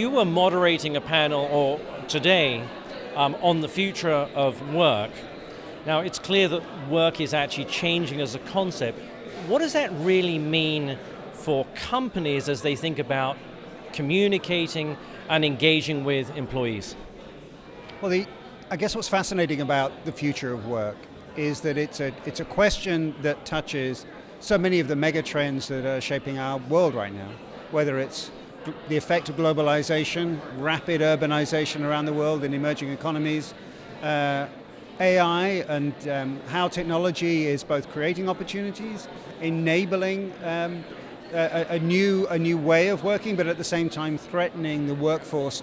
you were moderating a panel or today on the future of work. Now, it's clear that work is actually changing as a concept. What does that really mean for companies as they think about communicating and engaging with employees? Well, I guess what's fascinating about the future of work is that it's a question that touches so many of the mega trends that are shaping our world right now, whether it's the effect of globalization, rapid urbanization around the world in emerging economies, AI and how technology is both creating opportunities, enabling a new way of working, but at the same time threatening the workforce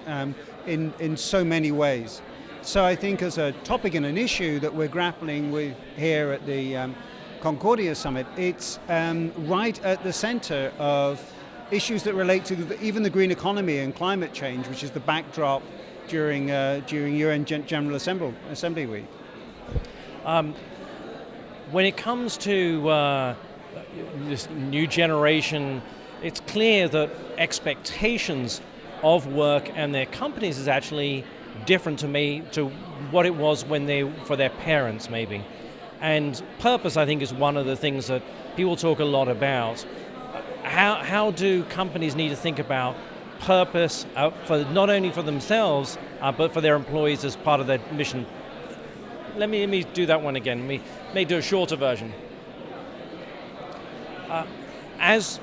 in so many ways. So I think as a topic and an issue that we're grappling with here at the Concordia Summit, it's right at the center of issues that relate to even the green economy and climate change, which is the backdrop during UN General Assembly Week. When it comes to this new generation, it's clear that expectations of work and their companies is actually different to what it was for their parents maybe. And purpose, I think, is one of the things that people talk a lot about. How do companies need to think about purpose for not only for themselves, but for their employees as part of their mission? Let me do that one again. Let me do a shorter version. As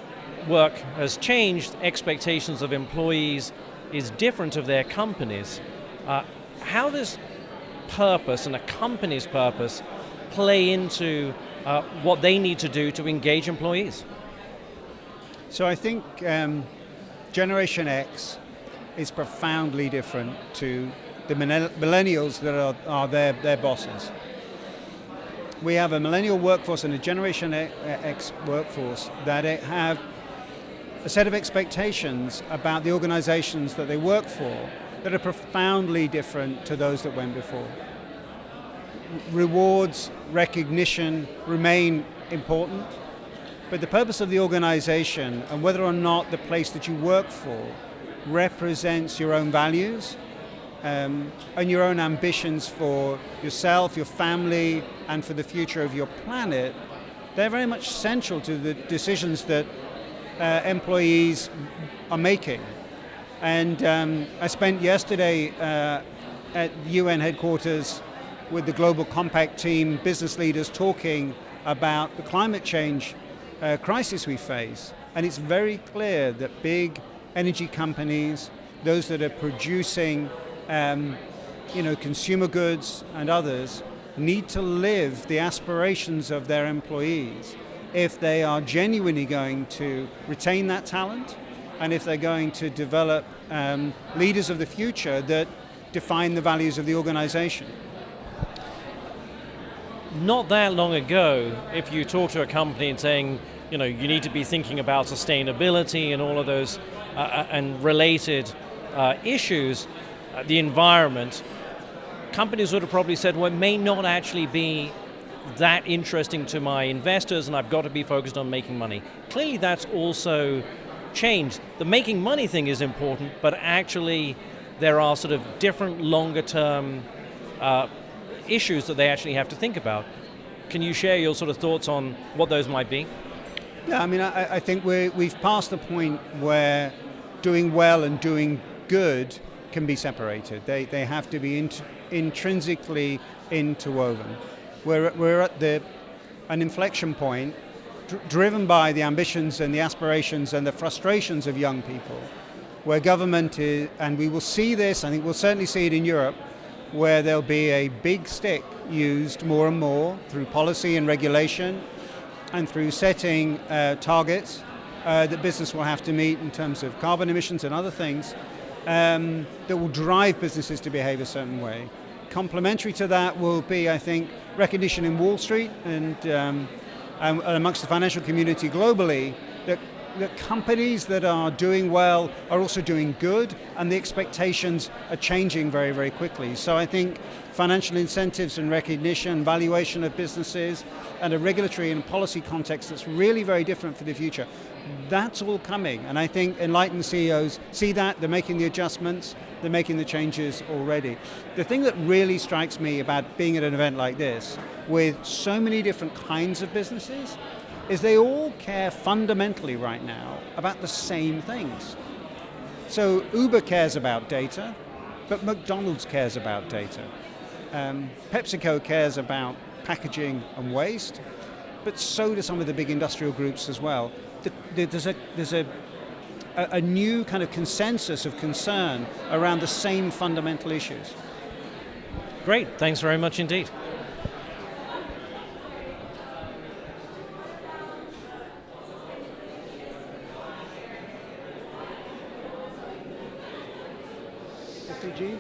work has changed, expectations of employees is different of their companies. How does purpose and a company's purpose play into what they need to do to engage employees? So I think Generation X is profoundly different to the millennials that are their bosses. We have a millennial workforce and a Generation X workforce that have a set of expectations about the organizations that they work for that are profoundly different to those that went before. Rewards, recognition remain important, but the purpose of the organization and whether or not the place that you work for represents your own values and your own ambitions for yourself, your family, and for the future of your planet, they're very much central to the decisions that employees are making. And I spent yesterday at UN headquarters with the Global Compact team, business leaders talking about the climate change crisis we face. And it's very clear that big energy companies, those that are producing consumer goods and others, need to live the aspirations of their employees if they are genuinely going to retain that talent and if they're going to develop leaders of the future that define the values of the organization. Not that long ago, if you talk to a company and saying, you need to be thinking about sustainability and all of those and related issues, the environment, companies would have probably said, well, it may not actually be that interesting to my investors and I've got to be focused on making money. Clearly that's also changed. The making money thing is important, but actually there are sort of different longer term issues that they actually have to think about. Can you share your sort of thoughts on what those might be? Yeah, I mean, I think we've passed the point where doing well and doing good can be separated. They have to be intrinsically interwoven. We're at an inflection point driven by the ambitions and the aspirations and the frustrations of young people, where government is, and we will see this, I think we'll certainly see it in Europe, where there'll be a big stick used more and more through policy and regulation and through setting targets that business will have to meet in terms of carbon emissions and other things that will drive businesses to behave a certain way. Complementary to that will be, I think, recognition in Wall Street and amongst the financial community globally that that companies that are doing well are also doing good, and the expectations are changing very, very quickly. So I think financial incentives and recognition, valuation of businesses, and a regulatory and policy context that's really very different for the future, that's all coming. And I think enlightened CEOs see that, they're making the adjustments, they're making the changes already. The thing that really strikes me about being at an event like this, with so many different kinds of businesses, is they all care fundamentally right now about the same things. So Uber cares about data, but McDonald's cares about data. PepsiCo cares about packaging and waste, but so do some of the big industrial groups as well. There's a new kind of consensus of concern around the same fundamental issues. Great, thanks very much indeed. SDGs?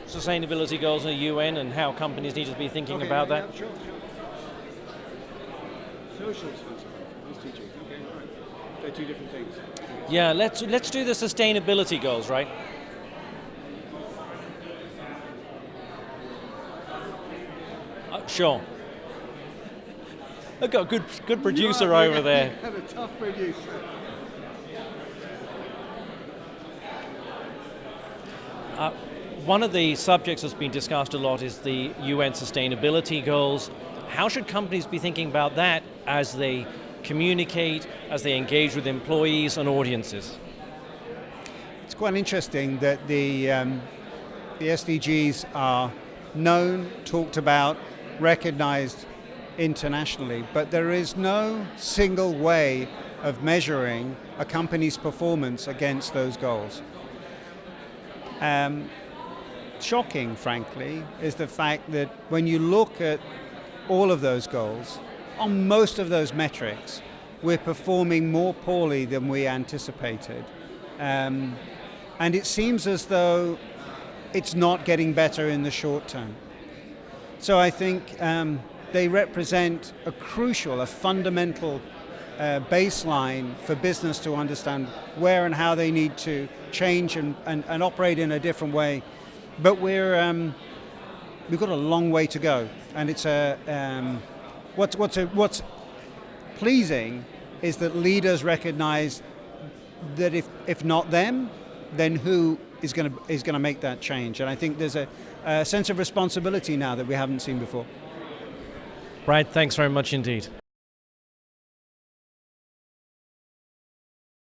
Sustainability goals of the UN and how companies need to be thinking about that. Yeah, sure. Social responsibility, SDGs. Okay, right. They're two different things. Yeah, let's do the sustainability goals, right? Sure. I've got a good producer over there. You have a tough producer. One of the subjects that's been discussed a lot is the UN sustainability goals. How should companies be thinking about that as they communicate, as they engage with employees and audiences? It's quite interesting that the SDGs are known, talked about, recognized internationally, but there is no single way of measuring a company's performance against those goals. Shocking, frankly, is the fact that when you look at all of those goals, on most of those metrics, we're performing more poorly than we anticipated. And it seems as though it's not getting better in the short term. So I think they represent a crucial, a fundamental baseline for business to understand where and how they need to change and operate in a different way. But we've got a long way to go, and it's what's pleasing is that leaders recognize that if not them, then who is going to make that change? And I think there's a sense of responsibility now that we haven't seen before. Right, thanks very much indeed.